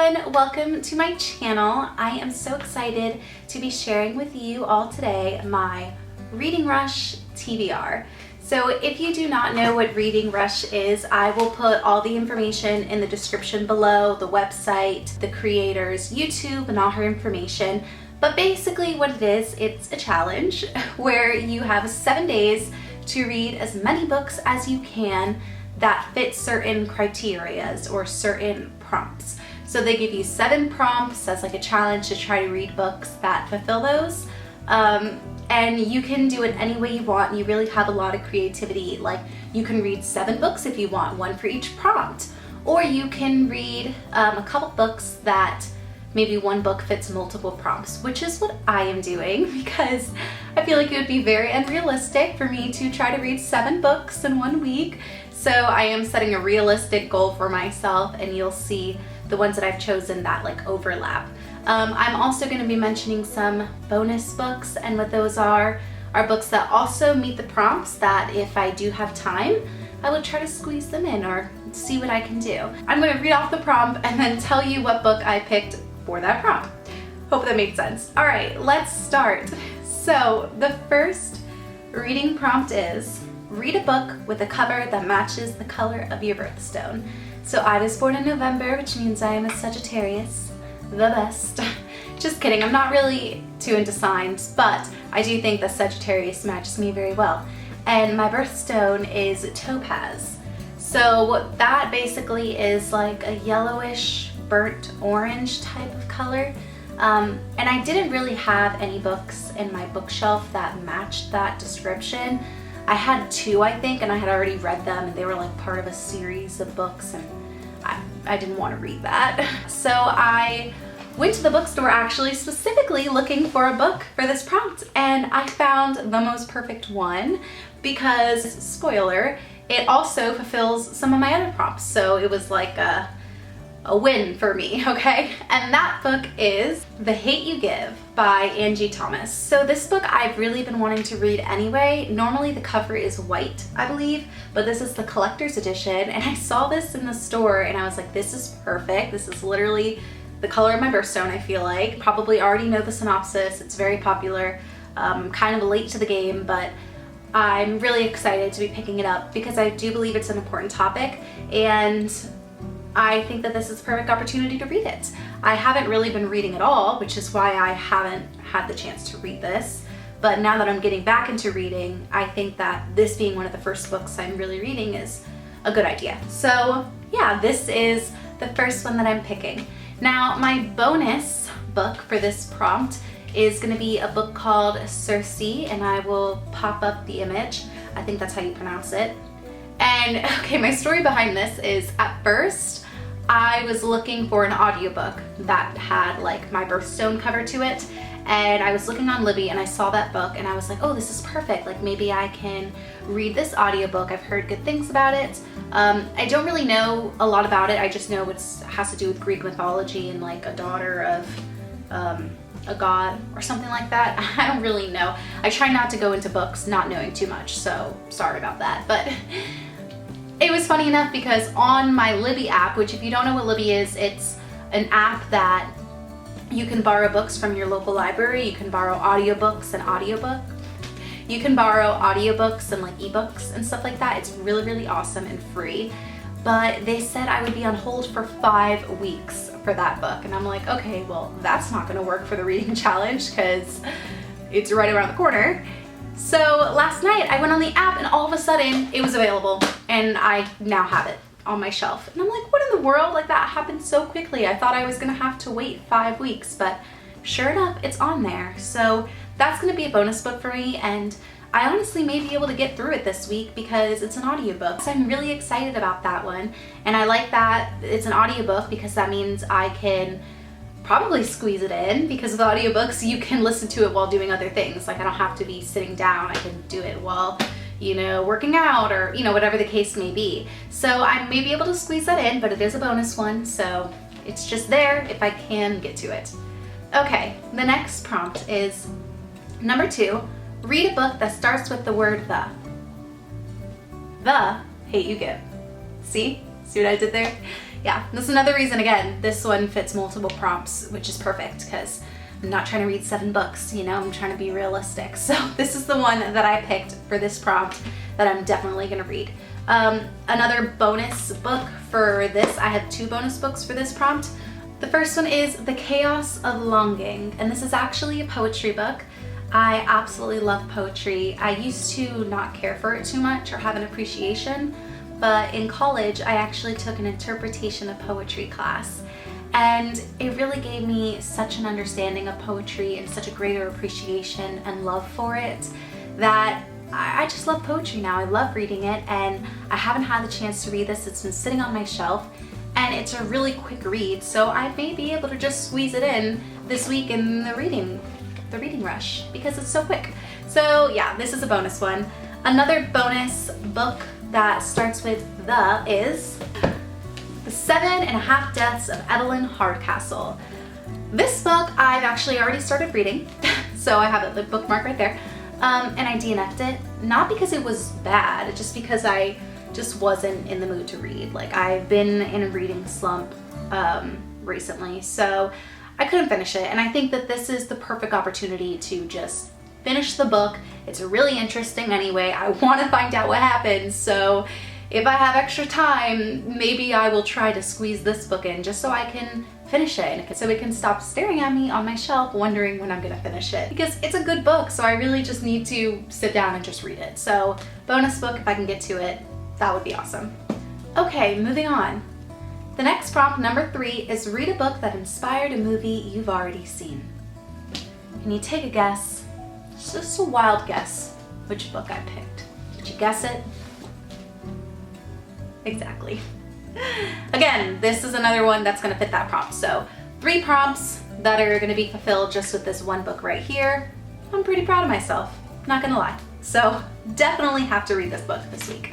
everyone, welcome to my channel. I am so excited to be sharing with you all today my Reading Rush TBR. So if you do not know what Reading Rush is, I will put all the information in the description below, the website, the creator's YouTube, and all her information. But basically what it is, it's a challenge where you have 7 days to read as many books as you can that fit certain criterias or certain prompts. So they give you 7 prompts as like a challenge to try to read books that fulfill those. And you can do it any way you want. You really have a lot of creativity. Like you can read 7 books if you want, 1 for each prompt. Or you can read a couple books that maybe 1 book fits multiple prompts, which is what I am doing because I feel like it would be very unrealistic for me to try to read 7 books in 1 week. So I am setting a realistic goal for myself, and you'll see the ones that I've chosen that like overlap. I'm also going to be mentioning some bonus books, and what those are books that also meet the prompts that if I do have time, I would try to squeeze them in or see what I can do. I'm going to read off the prompt and then tell you what book I picked for that prompt. Hope that makes sense. All right, let's start. So the first reading prompt is, read a book with a cover that matches the color of your birthstone. So I was born in November, which means I am a Sagittarius, the best. Just kidding, I'm not really too into signs, but I do think that Sagittarius matches me very well. And my birthstone is topaz. So that basically is like a yellowish, burnt orange type of color. And I didn't really have any books in my bookshelf that matched that description. I had 2, I think, and I had already read them, and they were like part of a series of books, and I didn't want to read that. So I went to the bookstore actually specifically looking for a book for this prompt, and I found the most perfect one because, spoiler, it also fulfills some of my other prompts. So it was like a win for me, okay? And that book is The Hate You Give by Angie Thomas. So this book I've really been wanting to read anyway. Normally the cover is white, I believe, but this is the collector's edition, and I saw this in the store and I was like, this is perfect. This is literally the color of my birthstone, I feel like. Probably already know the synopsis. It's very popular. Kind of late to the game, but I'm really excited to be picking it up because I do believe it's an important topic, and I think that this is a perfect opportunity to read it. I haven't really been reading at all, which is why I haven't had the chance to read this. But now that I'm getting back into reading, I think that this being one of the first books I'm really reading is a good idea. So yeah, this is the first one that I'm picking. Now, my bonus book for this prompt is going to be a book called Circe, and I will pop up the image. I think that's how you pronounce it. And okay, my story behind this is, at first I was looking for an audiobook that had like my birthstone cover to it, and I was looking on Libby and I saw that book and I was like, oh, this is perfect, like maybe I can read this audiobook. I've heard good things about it. I don't really know a lot about it. I just know it has to do with Greek mythology and like a daughter of a god or something like that. I don't really know. I try not to go into books not knowing too much, so sorry about that. But it was funny enough because on my Libby app, which if you don't know what Libby is, it's an app that you can borrow books from your local library. You can borrow audiobooks and You can borrow audiobooks and like ebooks and stuff like that. It's really, really awesome and free. But they said I would be on hold for 5 weeks for that book. And I'm like, okay, well, that's not gonna work for the reading challenge because it's right around the corner. So last night I went on the app and all of a sudden it was available, and I now have it on my shelf. And I'm like, what in the world? Like, that happened so quickly. I thought I was gonna have to wait 5 weeks, but sure enough, it's on there. So that's gonna be a bonus book for me, and I honestly may be able to get through it this week because it's an audiobook. So I'm really excited about that one. And I like that it's an audiobook because that means I can probably squeeze it in, because with audiobooks you can listen to it while doing other things. Like, I don't have to be sitting down. I can do it while, you know, working out or, you know, whatever the case may be. So I may be able to squeeze that in, but it is a bonus one, so it's just there if I can get to it. Okay, the next prompt is number 2, read a book that starts with the word the. The Hate You Give. See what I did there? yeah, this is another reason, again, this one fits multiple prompts, which is perfect because I'm not trying to read 7 books, you know, I'm trying to be realistic. So this is the one that I picked for this prompt that I'm definitely gonna read. Another bonus book for this, I have 2 bonus books for this prompt. The first one is The Chaos of Longing, and this is actually a poetry book. I absolutely love poetry. I used to not care for it too much or have an appreciation, but in college I actually took an interpretation of poetry class, and it really gave me such an understanding of poetry and such a greater appreciation and love for it that I just love poetry now. I love reading it, and I haven't had the chance to read this. It's been sitting on my shelf, and it's a really quick read, so I may be able to just squeeze it in this week in the reading rush because it's so quick. So yeah, this is a bonus one. Another bonus book that starts with the is The 7.5 Deaths of Evelyn Hardcastle. This book I've actually already started reading, so I have the bookmark right there. And I DNF'd it, not because it was bad, just because I just wasn't in the mood to read. Like, I've been in a reading slump recently, so I couldn't finish it. And I think that this is the perfect opportunity to just finish the book. It's really interesting anyway. I want to find out what happens, so if I have extra time, maybe I will try to squeeze this book in just so I can finish it, and so it can stop staring at me on my shelf wondering when I'm gonna finish it, because it's a good book, so I really just need to sit down and just read it. So bonus book, if I can get to it, that would be awesome. Okay, moving on. The next prompt, number 3, is read a book that inspired a movie you've already seen. Can you take a guess, just a wild guess, which book I picked? Did you guess it? Exactly. Again, this is another one that's gonna fit that prompt. So 3 prompts that are gonna be fulfilled just with this one book right here. I'm pretty proud of myself, not gonna lie. So definitely have to read this book this week.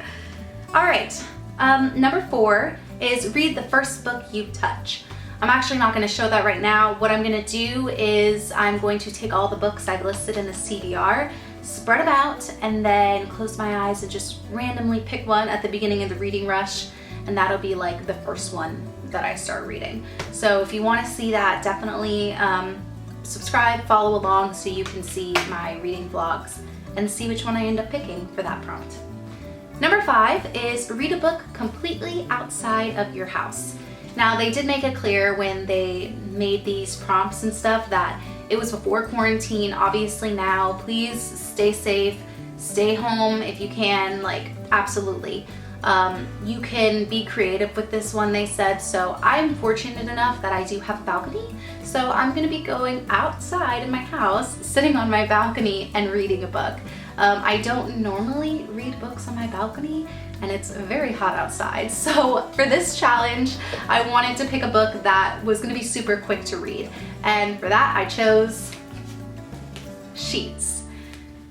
All right, number 4 is read the first book you touch. I'm actually not gonna show that right now. What I'm gonna do is I'm going to take all the books I've listed in the CBR, spread them out, and then close my eyes and just randomly pick one at the beginning of the reading rush, and that'll be like the first one that I start reading. So if you want to see that, definitely subscribe, follow along so you can see my reading vlogs and see which one I end up picking for that prompt. Number 5 is read a book completely outside of your house. Now, they did make it clear when they made these prompts and stuff that it was before quarantine. Obviously now, please stay safe, stay home if you can, like, absolutely. You can be creative with this one, they said, so I'm fortunate enough that I do have a balcony, so I'm gonna be going outside in my house, sitting on my balcony and reading a book. I don't normally read books on my balcony, and it's very hot outside, so for this challenge, I wanted to pick a book that was gonna be super quick to read, and for that I chose Sheets.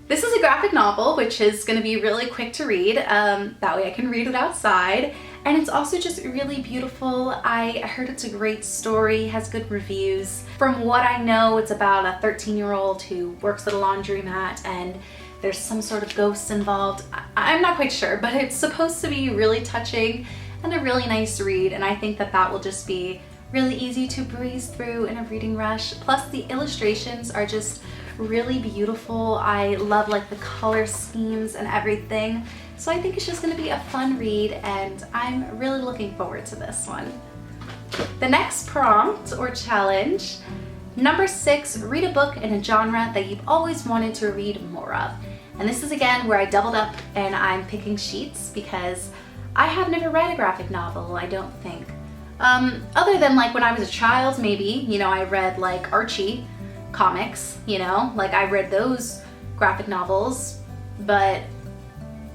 This is a graphic novel, which is going to be really quick to read. That way I can read it outside. And it's also just really beautiful. I heard it's a great story, has good reviews. From what I know, it's about a 13-year-old who works at a laundromat and there's some sort of ghosts involved. I'm not quite sure, but it's supposed to be really touching and a really nice read. And I think that that will just be really easy to breeze through in a reading rush. Plus the illustrations are just really beautiful. I love like the color schemes and everything. So I think it's just gonna be a fun read, and I'm really looking forward to this one. The next prompt or challenge, number 6, read a book in a genre that you've always wanted to read more of. And this is again where I doubled up and I'm picking Sheets because I have never read a graphic novel, I don't think. Other than like when I was a child, maybe, you know, I read like Archie comics, you know, like I read those graphic novels, but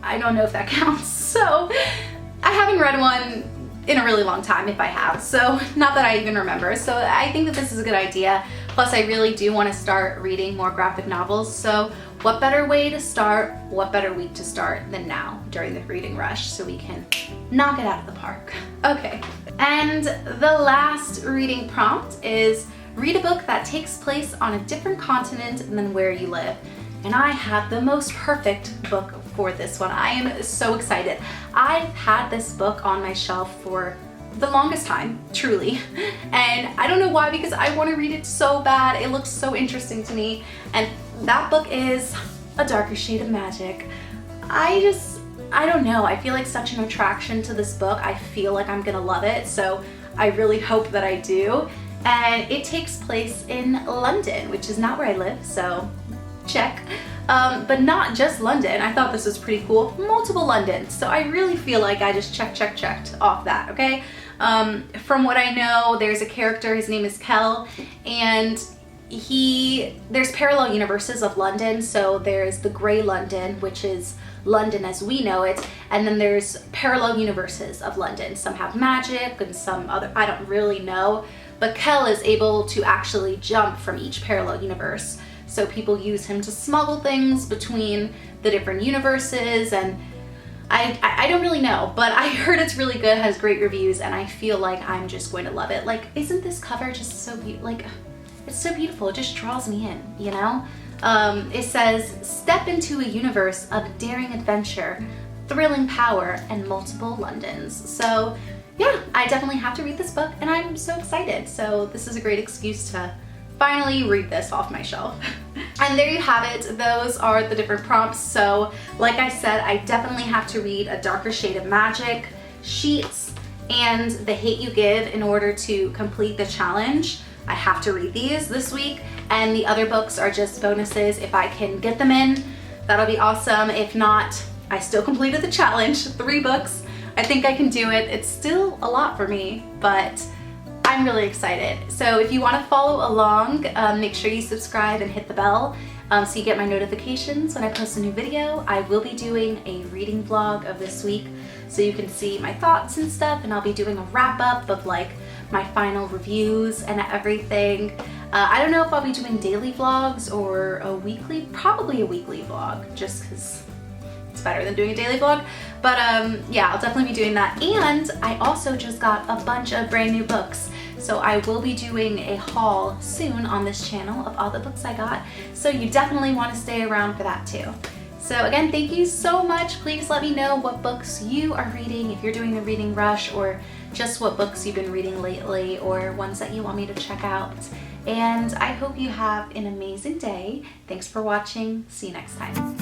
I don't know if that counts. So I haven't read one in a really long time, if I have, so not that I even remember. So I think that this is a good idea. Plus I really do want to start reading more graphic novels, so what better way to start, what better week to start than now during the reading rush, so we can knock it out of the park. Okay, and the last reading prompt is read a book that takes place on a different continent than where you live. And I have the most perfect book for this one. I am so excited. I've had this book on my shelf for the longest time, truly. And I don't know why, because I want to read it so bad. It looks so interesting to me. And that book is A Darker Shade of Magic. I don't know. I feel like such an attraction to this book. I feel like I'm gonna love it. So I really hope that I do. And it takes place in London, which is not where I live, so check. But not just London. I thought this was pretty cool. Multiple Londons. So I really feel like I just checked off that, okay? From what I know, there's a character, his name is Kel, and there's parallel universes of London. So there's the Grey London, which is London as we know it, and then there's parallel universes of London. Some have magic and some other, I don't really know, but Kel is able to actually jump from each parallel universe. So people use him to smuggle things between the different universes, and I don't really know, but I heard it's really good, has great reviews, and I feel like I'm just going to love it. Like, isn't this cover just so beautiful? Like, it's so beautiful, it just draws me in, you know? It says, step into a universe of daring adventure, thrilling power, and multiple Londons. So yeah, I definitely have to read this book, and I'm so excited. So this is a great excuse to finally read this off my shelf. And there you have it. Those are the different prompts. So like I said, I definitely have to read A Darker Shade of Magic, Sheets, and The Hate You Give in order to complete the challenge. I have to read these this week, and the other books are just bonuses. If I can get them in, that'll be awesome. If not, I still completed the challenge, 3 books. I think I can do it. It's still a lot for me, but I'm really excited. So if you want to follow along, make sure you subscribe and hit the bell so you get my notifications when I post a new video. I will be doing a reading vlog of this week so you can see my thoughts and stuff, and I'll be doing a wrap up of like my final reviews and everything. I don't know if I'll be doing daily vlogs or a weekly, probably a weekly vlog, just because it's better than doing a daily vlog. But yeah, I'll definitely be doing that. And I also just got a bunch of brand new books. So I will be doing a haul soon on this channel of all the books I got. So you definitely want to stay around for that too. So again, thank you so much. Please let me know what books you are reading, if you're doing the reading rush, or just what books you've been reading lately, or ones that you want me to check out. And I hope you have an amazing day. Thanks for watching. See you next time.